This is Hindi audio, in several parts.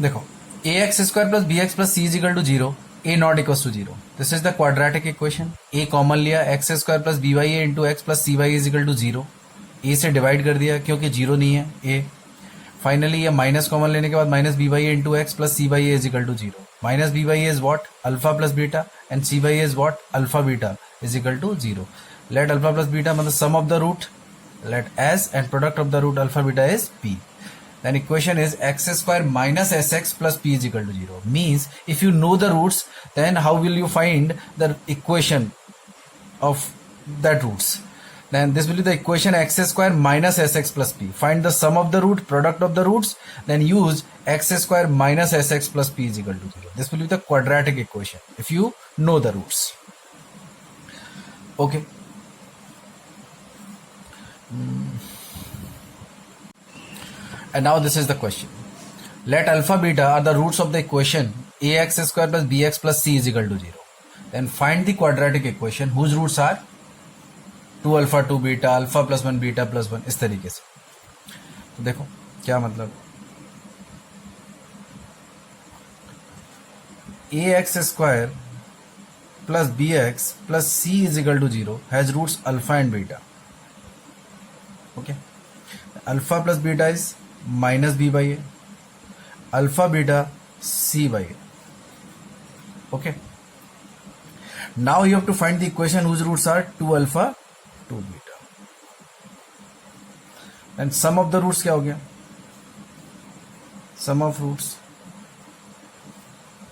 देखो a x square plus b x plus c is equal to zero, A not equal to zero, this is the quadratic equation. A common लिया, x square plus B by A into x plus C Y is equal to zero, ए से डिवाइड कर दिया क्योंकि जीरो नहीं है ए। फाइनली ये माइनस कॉमन लेने के बाद minus b by A into x plus C by a is equal to zero, minus b by a is what alpha plus beta and c by a is what alpha beta is equal to zero. Let alpha plus beta मतलब sum of the root, let s and product of the root alpha beta is p. Then equation is x square minus sx plus p is equal to 0. Means if you know the roots, then how will you find the equation of that roots? Then this will be the equation x square minus sx plus p. Find the sum of the root, product of the roots, then use x square minus sx plus p is equal to 0. This will be the quadratic equation if you know the roots. Okay. And now this is the question. Let alpha beta are the roots of the equation ax square plus bx plus c is equal to 0. Then find the quadratic equation whose roots are 2 alpha 2 beta alpha plus 1 beta plus 1 इस तरीके से। तो देखो क्या मतलब, ax square plus bx plus c is equal to 0 has roots alpha and beta. Okay, alpha plus beta is minus b by a, alpha beta c by a. Okay, now you have to find the equation whose roots are 2 alpha 2 beta and sum of the roots क्या हो गया, sum of roots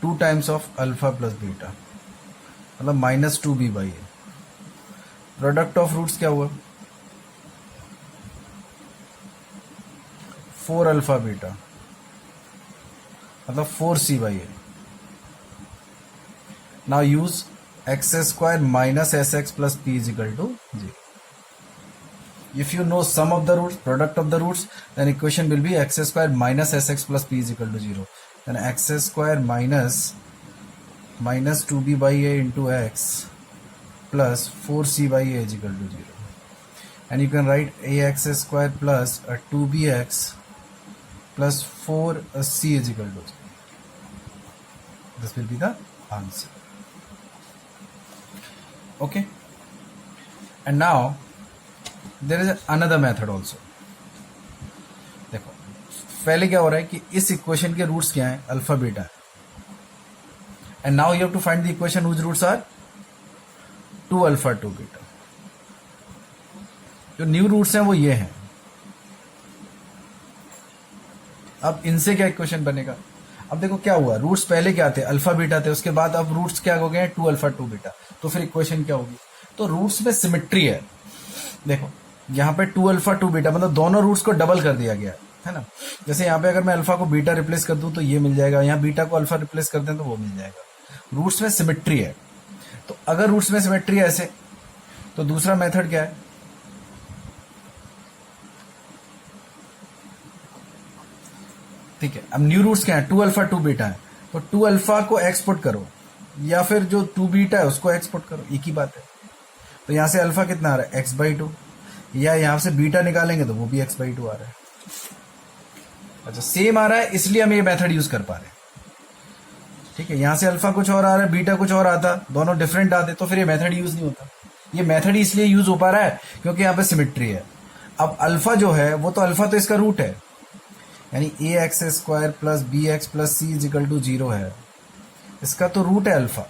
2 times of alpha plus beta मतलब minus 2b by a, product of roots क्या हुआ 4 अल्फा बीटा मतलब 4c by a. Now use x square minus sx plus p is equal to 0. If you know sum of the roots, product of the roots, then equation will be x square minus sx plus p is equal to 0. Then x square minus 2b by a into x plus 4c by a is equal to 0. And you can write ax square plus 2bx plus 4c is equal to 0. This will be the answer. Okay, and now there is another method also. देखो पहले क्या हो रहा है कि इस इक्वेशन के रूट्स क्या हैं, अल्फा बीटा है, and now you have to find the equation whose roots are 2 alpha 2 beta. जो न्यू रूट्स हैं वो ये हैं। अब इनसे क्या इक्वेशन बनेगा, अब देखो क्या हुआ, रूट्स पहले क्या थे अल्फा बीटा थे, उसके बाद अब रूट्स क्या हो गए 2 अल्फा 2 बीटा, तो फिर इक्वेशन क्या होगी, तो रूट्स में सिमेट्री है। देखो यहाँ पे 2 अल्फा 2 बीटा मतलब दोनों रूट्स को डबल कर दिया गया है ना। जैसे यहाँ पे अगर मैं अल्फा को बीटा रिप्लेस कर दूं तो ये मिल जाएगा, यहाँ बीटा को अल्फा रिप्लेस कर दें तो वो मिल जाएगा। रूट्स में सिमेट्री है। तो अगर रूट्स में सिमेट्री है ऐसे, तो दूसरा मेथड क्या है, ठीक है। अब न्यू रूट्स क्या है, 2 अल्फा 2 बीटा है, तो 2 अल्फा को एक्सपोर्ट करो या फिर जो 2 बीटा है उसको एक्सपोर्ट करो, एक ही बात है। तो यहां से अल्फा कितना आ रहा है x/2, या यहां से बीटा निकालेंगे तो वो भी x/2 आ रहा है। अच्छा सेम आ रहा है इसलिए हम ये मेथड यूज कर पा रहे हैं, ठीक है। यहां से अल्फा कुछ और आ रहा है, बीटा कुछ और आता, दोनों डिफरेंट आते तो फिर ये मेथड यूज नहीं होता। ये मेथड इसलिए यूज हो पा रहा है क्योंकि यहाँ पे सिमेट्री है। अब अल्फा जो है वो तो अल्फा तो इसका रूट है, यानी a x square plus b x plus c is equal to 0 है, इसका तो रूट है अल्फा,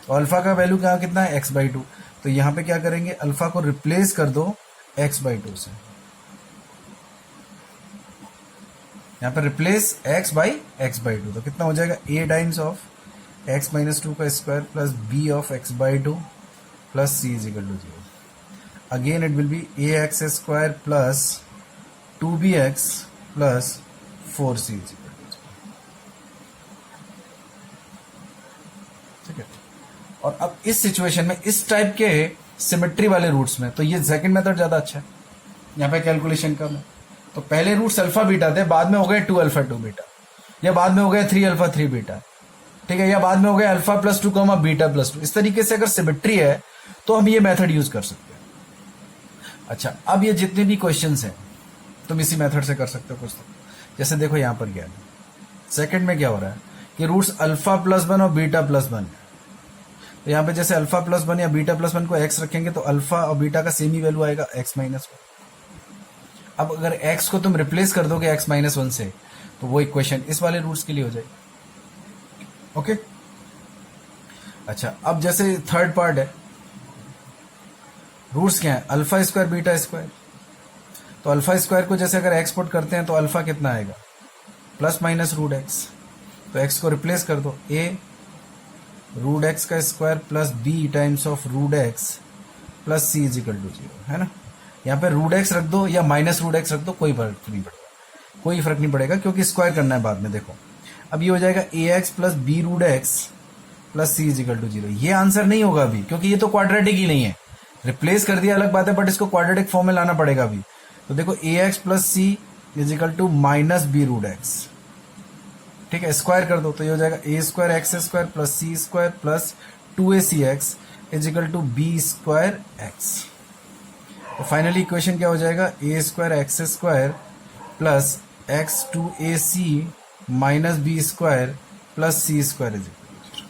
और अल्फा का वैल्यू क्या कितना है x/2। तो यहाँ पे क्या करेंगे, अल्फा को रिप्लेस कर दो x/2 से, यहाँ पे रिप्लेस x/2, तो कितना हो जाएगा a times of x minus 2 का square plus b of x/2 plus c is equal to 0। Again it will be a x square plus 2bx plus 4c is equal to 0, ठीक है। और अब इस सिचुएशन में इस टाइप के सिमेट्री वाले रूट्स में तो ये सेकंड मेथड ज्यादा अच्छा है यहाँ पे कैलकुलेशन का। तो पहले रूट्स अल्फा बीटा थे, बाद में हो गए 2 अल्फा 2 बीटा, या बाद में हो गए 3 अल्फा 3 बीटा, ठीक है, या बाद में हो गए alpha plus 2 comma beta plus 2। इस तरीके से अगर सिमेट्री है तो हम ये मेथड यूज कर सकते हैं। अच्छा अब ये जितने भी क्वेश्चंस हैं तुम इसी मेथड से कर सकते हो कुछ तो। जैसे देखो यहाँ पर क्या है, सेकंड में क्या हो रहा है कि रूट्स अल्फा प्लस वन और बीटा प्लस वन है। तो यहाँ पे जैसे अल्फा प्लस वन या बीटा प्लस वन को एक्स रखेंगे तो अल्फा और बीटा का सेम ही वैल्यू आएगा एक्स माइनस वन। अब अगर एक्स को तुम रिप्लेस कर दोगे एक्स माइनस वन से तो वो इक्वेशन इस वाले रूट्स के लिए हो जाएगी। ओके, अच्छा अब जैसे थर्ड पार्ट है, रूट्स क्या है अल्फा स्क्वायर बीटा स्क्वायर। तो अल्फा स्क्वायर को जैसे अगर एक्स पुट करते हैं तो अल्फा कितना आएगा प्लस माइनस रूट एक्स। तो एक्स को रिप्लेस कर दो ए रूट एक्स का square plus b times of root x plus c is equal to zero, है ना। यहाँ पे रूट एक्स रख दो या माइनस रूट एक्स रख दो, कोई फर्क नहीं पड़ेगा, कोई फर्क नहीं पड़ेगा क्योंकि स्क्वायर करना है बाद में। देखो अब ये हो जाएगा a x plus b root x plus c is equal to zero. ये आंसर नहीं होगा अभी क्योंकि ये तो क्वाड्रेटिक ही नहीं है, रिप्लेस कर दिया अलग बात है, बट इसको क्वाड्रेटिक फॉर्म में लाना पड़ेगा अभी। तो देखो a x plus c is equal to minus b root x, ठीक है, स्क्वायर कर दो तो ये हो जाएगा a square x square plus c square plus 2ac x is equal to b square x. तो फाइनली इक्वेशन क्या हो जाएगा a square x square plus x 2ac minus b square plus c square is equal to zero.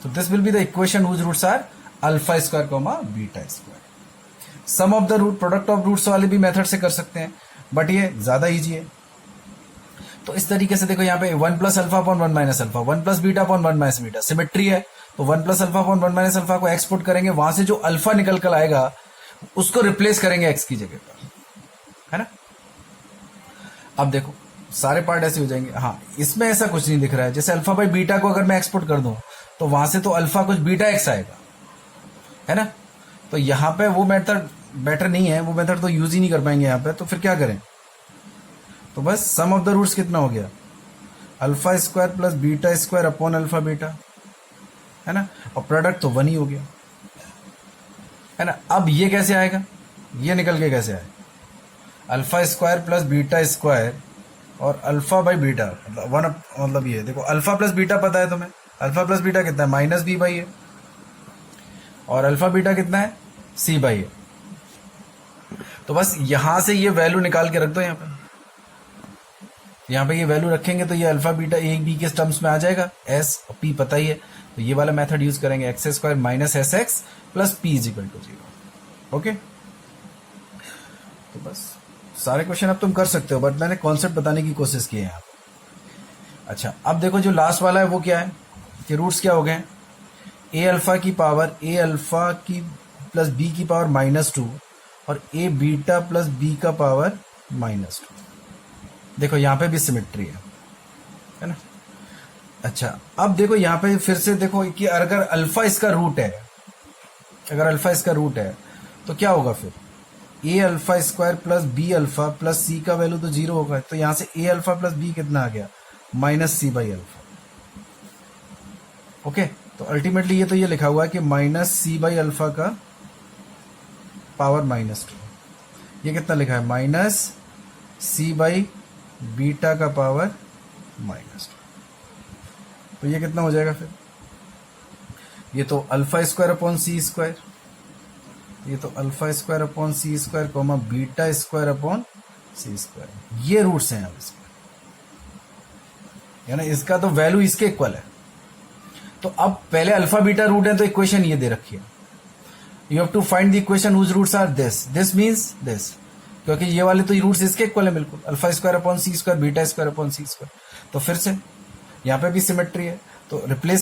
तो this will be the equation whose roots are alpha square comma beta square. Sum of the root product of roots वाले भी मेथड से कर सकते हैं बट ये ज्यादा इजी है। तो इस तरीके से देखो यहाँ पे 1 plus alpha upon 1 minus alpha, 1 plus beta upon 1 minus beta, symmetry है। तो 1 plus alpha upon 1 minus alpha को एक्स पुट करेंगे, वहां से जो अल्फा निकल कर आएगा उसको रिप्लेस करेंगे एक्स की जगह पर, है ना। अब देखो सारे पार्ट ऐसे हो जाएंगे। हाँ, इसमें ऐसा कुछ नहीं दिख रहा है, जैसे अल्फा बाई बीटा को अगर मैं एक्सपोर्ट कर दूं तो वहां से तो अल्फा कुछ बीटा एक्स आएगा, है ना। तो यहाँ पे वो मेथड बेटर नहीं है, वो मेथड तो यूज ही नहीं कर पाएंगे यहाँ पे। तो फिर क्या करें, तो बस सम ऑफ द रूट्स कितना हो गया alpha square plus beta square upon alpha beta, है ना, और प्रोडक्ट तो 1 ही हो गया, है ना। अब ये कैसे आएगा, ये निकल के कैसे आएगा alpha square plus beta square और अल्फा बाई बीटा मतलब ये देखो अल्फा प्लस बीटा पता है तुम्हें, अल्फा प्लस बीटा कितना है माइनस बी बाई है और अल्फा बीटा कितना है सी बाई है। तो बस यहां से ये वैल्यू निकाल के रख दो यहाँ पे ये वैल्यू रखेंगे तो ये अल्फा बीटा ए बी के टर्म्स में आ जाएगा, एस और पी पता ही है। तो ये वाला मेथड यूज करेंगे x square minus s x plus p is equal to zero. Okay, तो बस सारे क्वेश्चन अब तुम कर सकते हो बट मैंने कॉन्सेप्ट बताने की कोशिश की है यहाँ पे। अच्छा अब देखो जो लास्ट वाला है वो क्या है कि रूट्स क्या हो गए ए अल्फा की पावर ए अल्फा की प्लस बी की पावर -2 और ए बीटा प्लस बी का पावर -2। देखो यहाँ पे भी सिमेट्री है ना। अच्छा अब देखो यहाँ पे फिर से देखो कि अगर अल्फा इसका रूट है, अगर अल्फा इसका रूट है तो क्या होगा फिर a alpha square plus b alpha plus c का वैल्यू तो 0 होगा। तो यहाँ से ए अल्फा प्लस बी कितना आ गया -c बाई अल्फा। ओके, तो अल्टीमेटली ये तो ये लिखा हुआ है कि -c बाई अल्फा का पावर -2। ये कितना लिखा है -c बाई बीटा का पावर -2। तो ये कितना हो जाएगा फिर, ये तो alpha square upon c square, ये तो alpha square upon c square comma beta square upon c square, ये रूट्स हैं अब इसमें, यानी इसका तो वैल्यू इसके इक्वल है। तो अब पहले अल्फा बीटा रूट है तो इक्वेशन ये दे रखी है, you have to find the equation whose roots are this means this, क्योंकि ये वाले तो रूट्स इसके इक्वल है बिल्कुल, alpha square upon c square beta square upon c square. तो फिर से यहाँ पे भी सिमेट्री है तो रिप्लेस